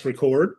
Record.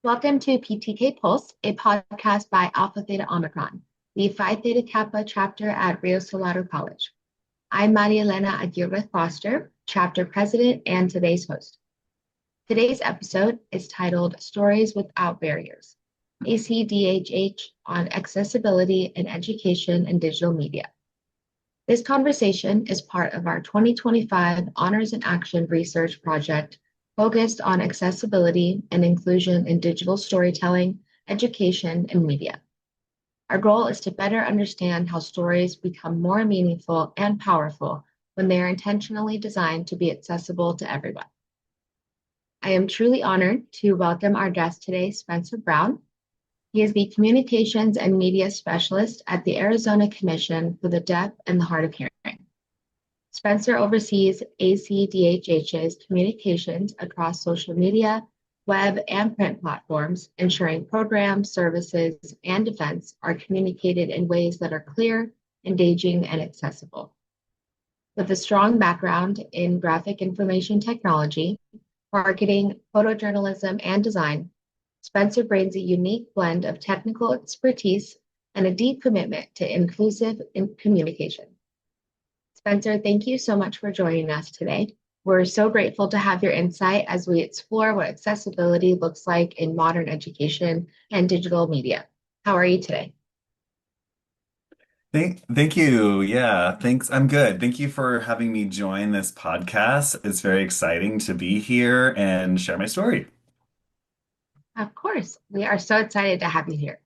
Welcome to PTK Pulse, a podcast by Alpha Theta Omicron, the Phi Theta Kappa chapter at Rio Salado College. I'm Marilena Gilbert Foster, chapter president and today's host. Today's episode is titled Stories Without Barriers, ACDHH on Accessibility in Education and Digital Media. This conversation is part of our 2025 Honors in Action research project focused on accessibility and inclusion in digital storytelling, education, and media. Our goal is to better understand how stories become more meaningful and powerful when they are intentionally designed to be accessible to everyone. I am truly honored to welcome our guest today, Spencer Brown. He is the Communications and Media Specialist at the Arizona Commission for the Deaf and the Hard of Hearing. Spencer oversees ACDHH's communications across social media, web, and print platforms, ensuring programs, services, and events are communicated in ways that are clear, engaging, and accessible. With a strong background in graphic information technology, marketing, photojournalism, and design, Spencer brings a unique blend of technical expertise and a deep commitment to inclusive communication. Spencer, thank you so much for joining us today. We're so grateful to have your insight as we explore what accessibility looks like in modern education and digital media. How are you today? Thank you. Yeah, thanks. I'm good. Thank you for having me join this podcast. It's very exciting to be here and share my story. Of course, we are so excited to have you here.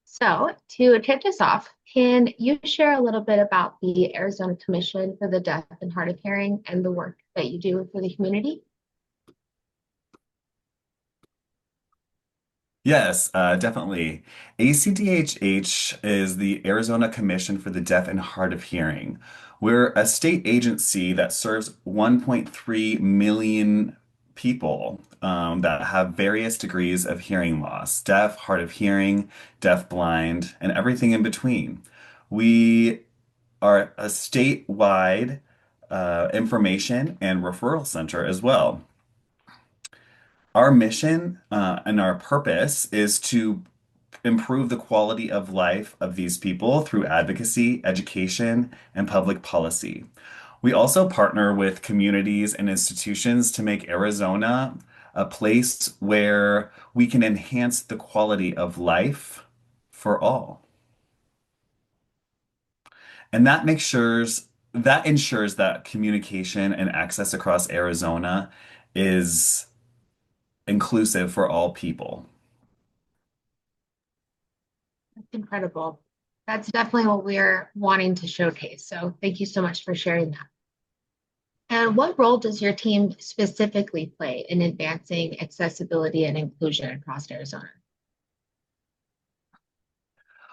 So, to kick us off, can you share a little bit about the Arizona Commission for the Deaf and Hard of Hearing and the work that you do for the community? Yes, definitely. ACDHH is the Arizona Commission for the Deaf and Hard of Hearing. We're a state agency that serves 1.3 million people that have various degrees of hearing loss, deaf, hard of hearing, deaf blind, and everything in between. We are a statewide information and referral center as well. Our mission and our purpose is to improve the quality of life of these people through advocacy, education, and public policy. We also partner with communities and institutions to make Arizona a place where we can enhance the quality of life for all. And that ensures that communication and access across Arizona is inclusive for all people. That's incredible. That's definitely what we're wanting to showcase. So, thank you so much for sharing that. And what role does your team specifically play in advancing accessibility and inclusion across Arizona?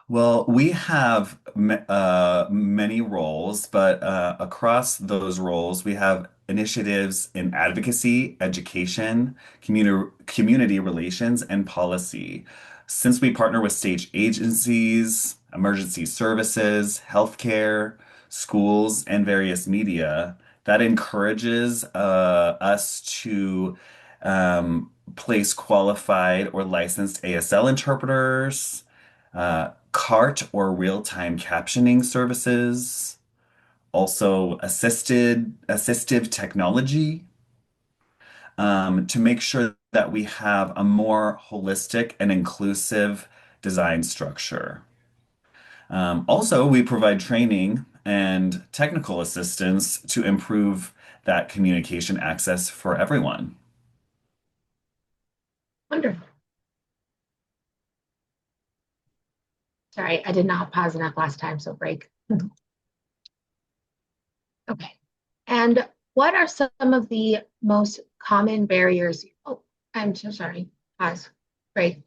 Well, we have many roles, but across those roles, we have initiatives in advocacy, education, community relations, and policy. Since we partner with state agencies, emergency services, healthcare, schools, and various media, that encourages us to place qualified or licensed ASL interpreters, CART or real-time captioning services, also assistive technology, to make sure that we have a more holistic and inclusive design structure. Also, we provide training and technical assistance to improve that communication access for everyone. Wonderful. Sorry, I did not pause enough last time, so break. Okay. And what are some of the most common barriers? Oh, I'm so sorry. Pause. Break.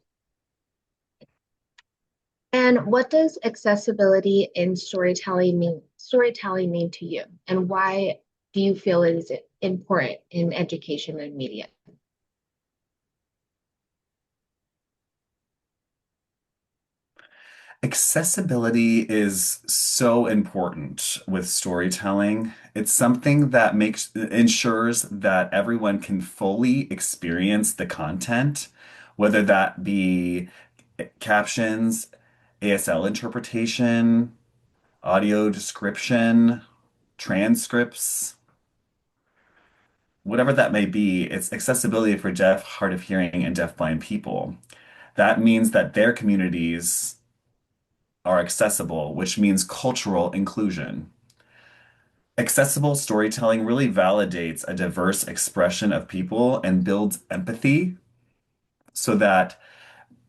And what does accessibility in storytelling mean to you? And why do you feel it is important in education and media? Accessibility is so important with storytelling. It's something that ensures that everyone can fully experience the content, whether that be captions, ASL interpretation, audio description, transcripts, whatever that may be. It's accessibility for deaf, hard of hearing, and deafblind people. That means that their communities are accessible, which means cultural inclusion. Accessible storytelling really validates a diverse expression of people and builds empathy so that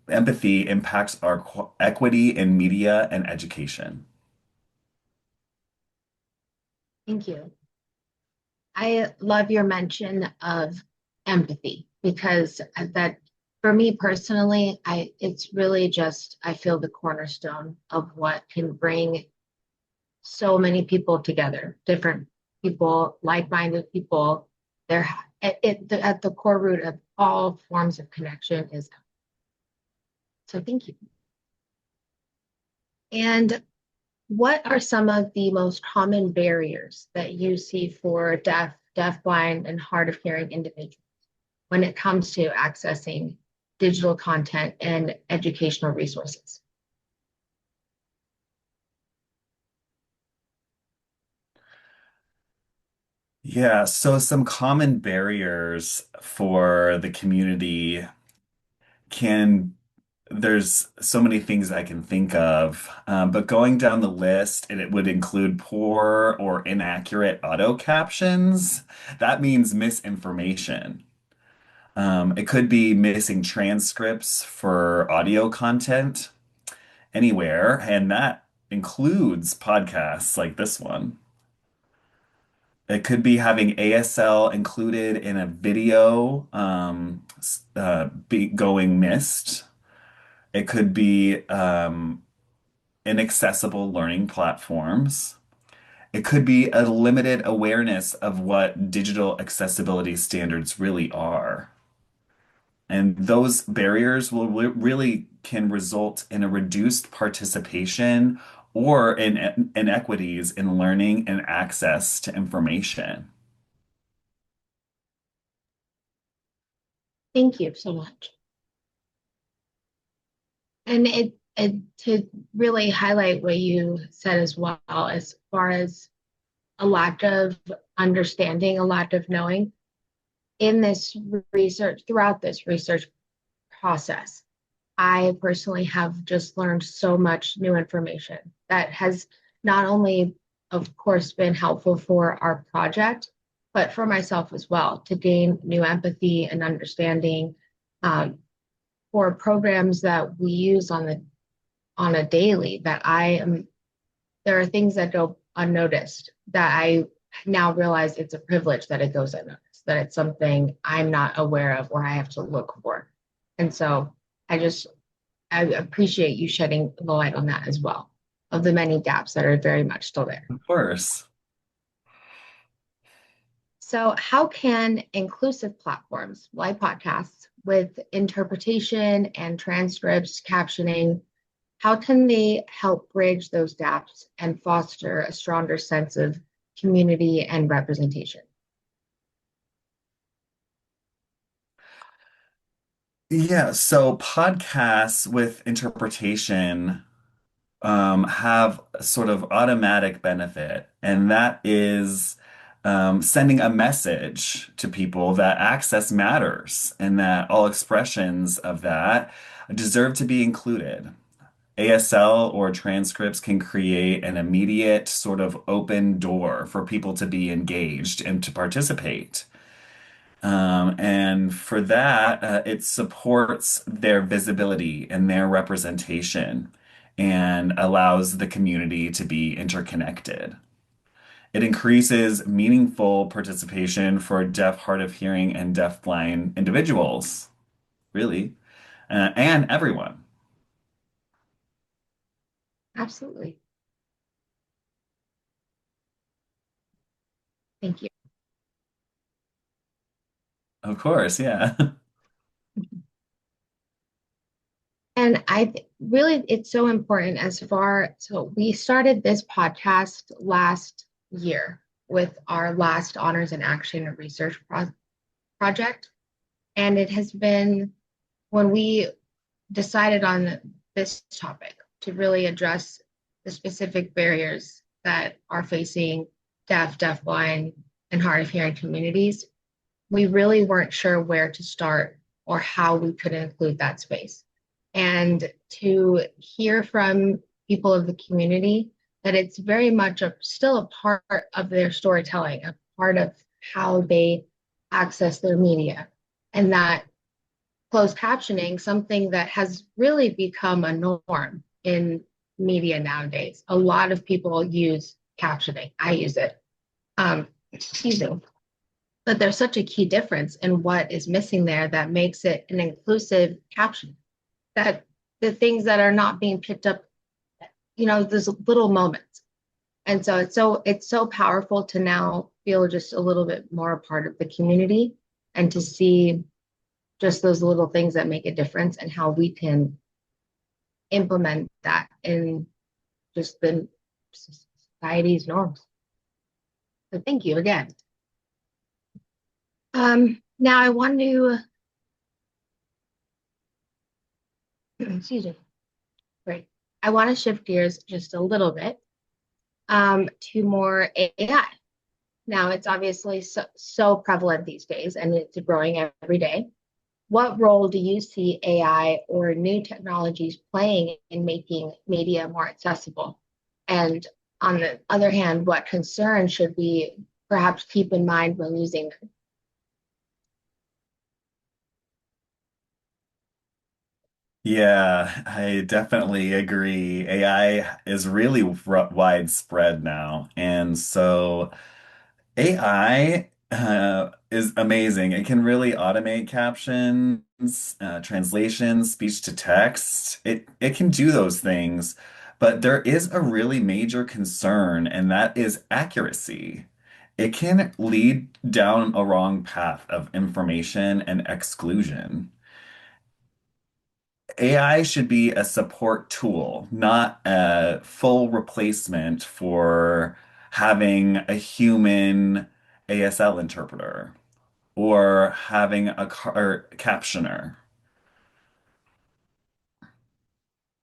empathy impacts our equity in media and education. Thank you. I love your mention of empathy because that for me personally, it's really just I feel the cornerstone of what can bring so many people together, different people, like-minded people. They're at the core root of all forms of connection is so thank you. And what are some of the most common barriers that you see for deaf, blind, and hard of hearing individuals when it comes to accessing digital content and educational resources? Yeah, so some common barriers for the community can, there's so many things I can think of, but going down the list, and it would include poor or inaccurate auto captions. That means misinformation. It could be missing transcripts for audio content anywhere, and that includes podcasts like this one. It could be having ASL included in a video going missed. It could be inaccessible learning platforms. It could be a limited awareness of what digital accessibility standards really are. And those barriers will really can result in a reduced participation or in inequities in learning and access to information. Thank you so much. And it to really highlight what you said as well, as far as a lack of understanding, a lack of knowing in this research, throughout this research process. I personally have just learned so much new information that has not only, of course, been helpful for our project, but for myself as well to gain new empathy and understanding um, for programs that we use on a daily that I am there are things that go unnoticed that I now realize it's a privilege that it goes unnoticed, that it's something I'm not aware of or I have to look for. And so I just I appreciate you shedding the light on that as well, of the many gaps that are very much still there. Of course. So, how can inclusive platforms like podcasts with interpretation and transcripts, captioning, how can they help bridge those gaps and foster a stronger sense of community and representation? Yeah, so podcasts with interpretation have a sort of automatic benefit, and that is sending a message to people that access matters and that all expressions of that deserve to be included. ASL or transcripts can create an immediate sort of open door for people to be engaged and to participate. And for that, it supports their visibility and their representation and allows the community to be interconnected. It increases meaningful participation for deaf, hard of hearing, and deaf-blind individuals, really, and everyone. Absolutely. Thank you. Of course, yeah. And really, it's so important so we started this podcast last year with our last Honors in Action research project. And it has been when we decided on this topic to really address the specific barriers that are facing deafblind, and hard of hearing communities, we really weren't sure where to start or how we could include that space. And to hear from people of the community that it's very much still a part of their storytelling, a part of how they access their media, and that closed captioning, something that has really become a norm in media nowadays. A lot of people use captioning. I use it. Excuse me. But there's such a key difference in what is missing there that makes it an inclusive caption. That the things that are not being picked up, there's little moments. And so it's so powerful to now feel just a little bit more a part of the community and to see just those little things that make a difference and how we can implement that in just the society's norms. So thank you again. Now I want to, excuse me, great. I want to shift gears just a little bit to more AI. Now it's obviously so prevalent these days and it's growing every day. What role do you see AI or new technologies playing in making media more accessible? And on the other hand, what concerns should we perhaps keep in mind when using them? Yeah, I definitely agree. AI is really widespread now. And so AI is amazing. It can really automate captions, translations, speech to text. It can do those things, but there is a really major concern, and that is accuracy. It can lead down a wrong path of information and exclusion. AI should be a support tool, not a full replacement for having a human ASL interpreter or having a car captioner.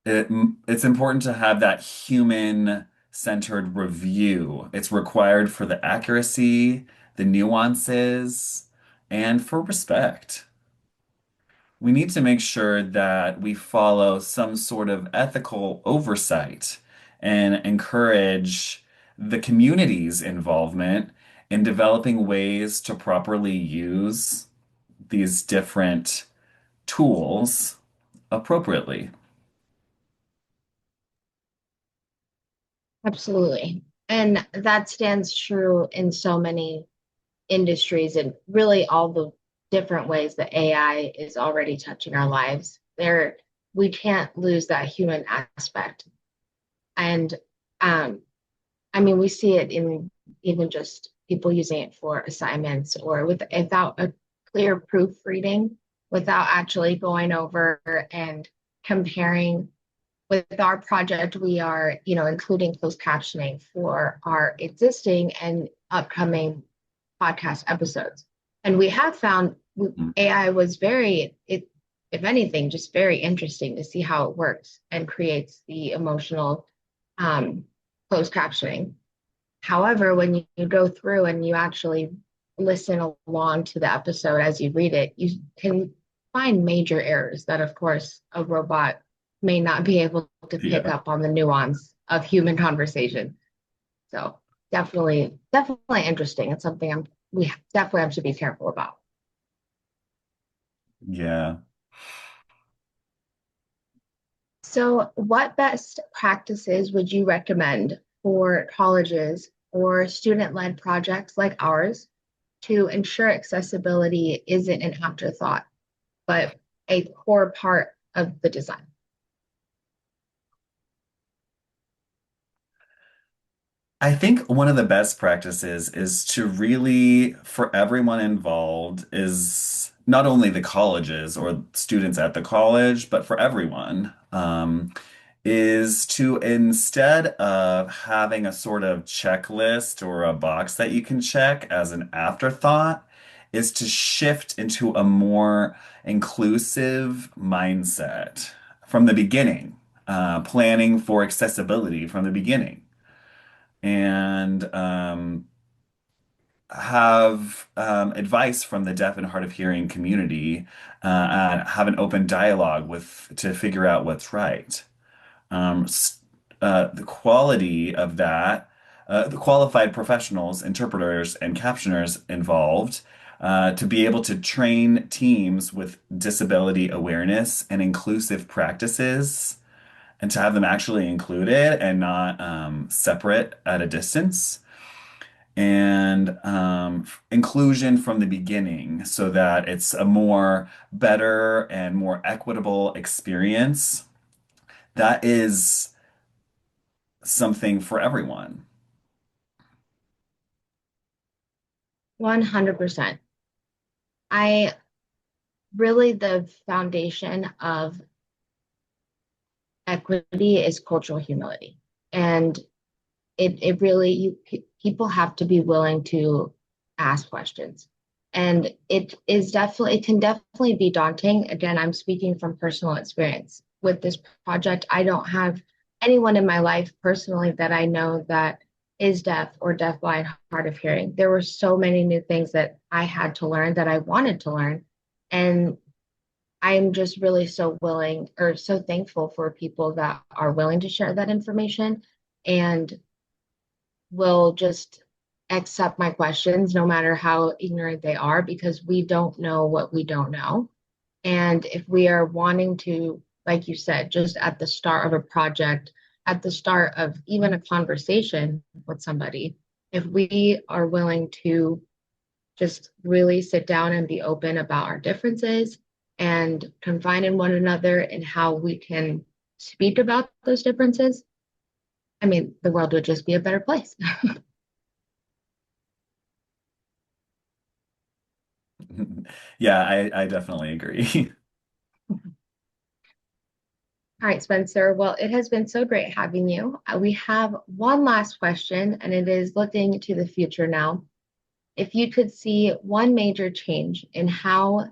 It's important to have that human-centered review. It's required for the accuracy, the nuances, and for respect. We need to make sure that we follow some sort of ethical oversight and encourage the community's involvement in developing ways to properly use these different tools appropriately. Absolutely. And that stands true in so many industries and really all the different ways that AI is already touching our lives. We can't lose that human aspect. And I mean, we see it in even just people using it for assignments or without a clear proofreading, without actually going over and comparing. With our project, we are, including closed captioning for our existing and upcoming podcast episodes. And we have found AI was if anything, just very interesting to see how it works and creates the emotional closed captioning. However, when you go through and you actually listen along to the episode as you read it, you can find major errors that, of course, a robot may not be able to pick Yeah. up on the nuance of human conversation. So definitely interesting. It's something we definitely have to be careful about. Yeah. So, what best practices would you recommend for colleges or student-led projects like ours to ensure accessibility isn't an afterthought, but a core part of the design? I think one of the best practices is to really, for everyone involved, is not only the colleges or students at the college, but for everyone, um, is to instead of having a sort of checklist or a box that you can check as an afterthought, is to shift into a more inclusive mindset from the beginning, planning for accessibility from the beginning, and have advice from the deaf and hard of hearing community, and have an open dialogue with to figure out what's right. The quality of that, the qualified professionals, interpreters, and captioners involved, to be able to train teams with disability awareness and inclusive practices, and to have them actually included and not separate at a distance. And inclusion from the beginning so that it's a more better and more equitable experience. That is something for everyone. 100%. I really, the foundation of equity is cultural humility. And it really, people have to be willing to ask questions. And it can definitely be daunting. Again, I'm speaking from personal experience. With this project, I don't have anyone in my life personally that I know that is deaf or deafblind, hard of hearing. There were so many new things that I had to learn that I wanted to learn. And I'm just really so willing or so thankful for people that are willing to share that information and will just accept my questions no matter how ignorant they are, because we don't know what we don't know. And if we are wanting to, like you said, just at the start of a project, at the start of even a conversation with somebody, if we are willing to just really sit down and be open about our differences and confide in one another and how we can speak about those differences, I mean, the world would just be a better place. Yeah, I definitely agree. All right, Spencer. Well, it has been so great having you. We have one last question, and it is looking to the future now. If you could see one major change in how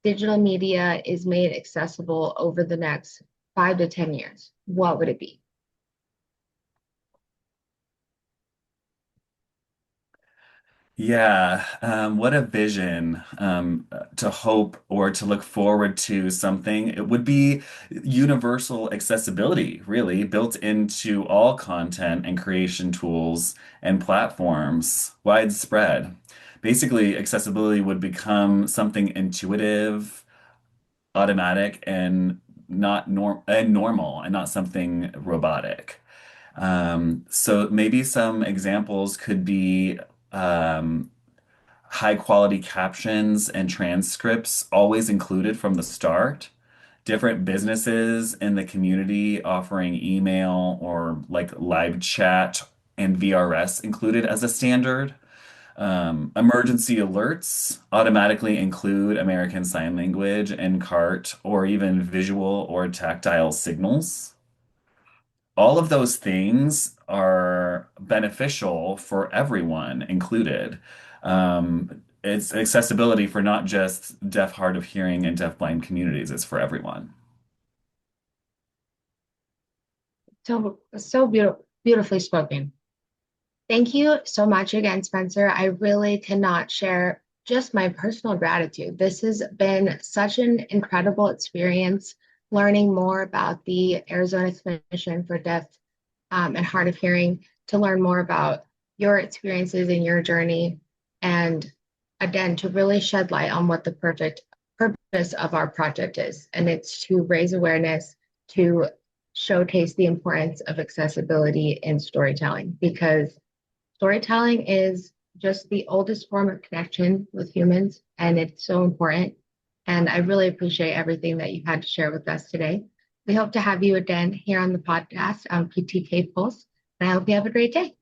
digital media is made accessible over the next 5 to 10 years, what would it be? Yeah, what a vision, to hope or to look forward to something. It would be universal accessibility, really, built into all content and creation tools and platforms, widespread. Basically, accessibility would become something intuitive, automatic, and not normal, and not something robotic. So maybe some examples could be high quality captions and transcripts always included from the start. Different businesses in the community offering email or like live chat and VRS included as a standard. Emergency alerts automatically include American Sign Language and CART or even visual or tactile signals. All of those things are beneficial for everyone included. It's accessibility for not just deaf, hard of hearing, and deaf-blind communities, it's for everyone. So beautifully spoken. Thank you so much again, Spencer. I really cannot share just my personal gratitude. This has been such an incredible experience learning more about the Arizona Commission for Deaf and Hard of Hearing, to learn more about your experiences and your journey, and again, to really shed light on what the perfect purpose of our project is. And it's to raise awareness, to showcase the importance of accessibility in storytelling, because storytelling is just the oldest form of connection with humans, and it's so important. And I really appreciate everything that you've had to share with us today. We hope to have you again here on the podcast on PTK Pulse, and I hope you have a great day.